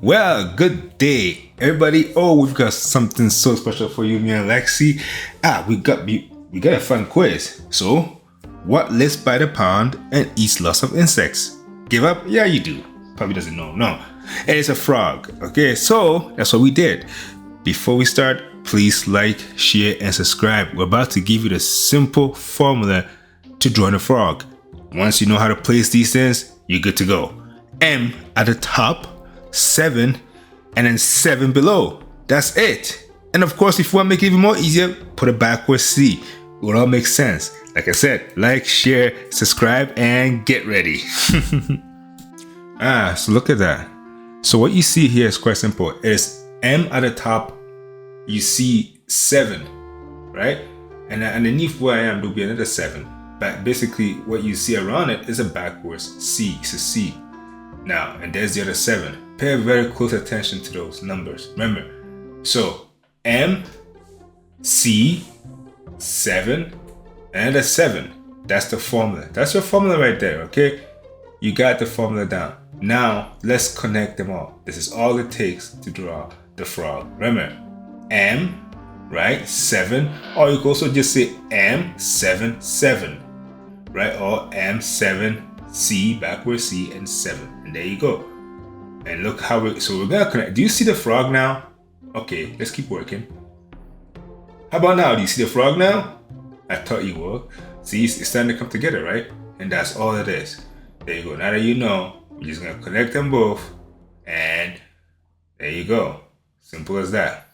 Well, good day, everybody. Oh, we've got something so special for you, me and Lexi. We got a fun quiz. So, what lives by the pond and eats lots of insects? Give up? Yeah, you do. Probably doesn't know. No, it is a frog. Okay, so that's what we did. Before we start, please like, share, and subscribe. We're about to give you the simple formula to join a frog. Once you know how to place these things, you're good to go. M at the top, 7, and then 7 below. That's it. And of course, if you want to make it even more easier, put a backwards C. It will all make sense. Like I said, like, share, subscribe, and get ready. So look at that. So what you see here is quite simple. It is M at the top. You see 7, right? And underneath where I am, there'll be another 7. But basically, what you see around it is a backwards C. It's a C. Now, and there's the other 7. Pay very close attention to those numbers. Remember, so M, C, 7, and a 7. That's the formula. That's your formula right there, okay? You got the formula down. Now, let's connect them all. This is all it takes to draw the frog. Remember, M, right, 7, or you can also just say M, 7, 7, right? Or M, 7, C, backwards C, and 7. And there you go. And look how so we're gonna connect. Do you see the frog now? Okay, let's keep working. How about now? Do you see the frog now? I thought you would. See, it's starting to come together, right? And that's all it is. There you go. Now that you know, we're just gonna connect them both. And there you go. Simple as that.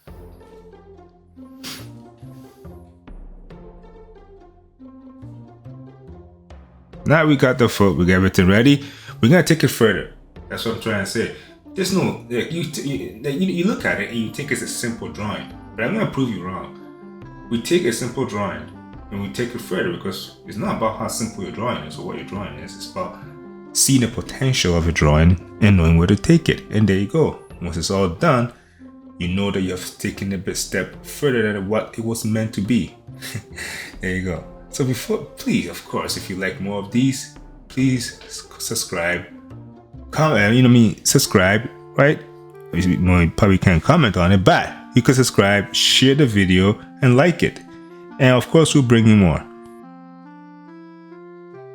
Now we got the foot, we got everything ready. We're gonna take it further. That's what I'm trying to say. There's no, like you look at it and you think it's a simple drawing, but I'm gonna prove you wrong. We take a simple drawing and we take it further because it's not about how simple your drawing is or what your drawing is. It's about seeing the potential of a drawing and knowing where to take it. And there you go. Once it's all done, you know that you have taken a step further than what it was meant to be. There you go. So please, of course, if you like more of these, please subscribe. Comment, subscribe, right? You probably can't comment on it, but you can subscribe, share the video, and like it. And of course, we'll bring you more.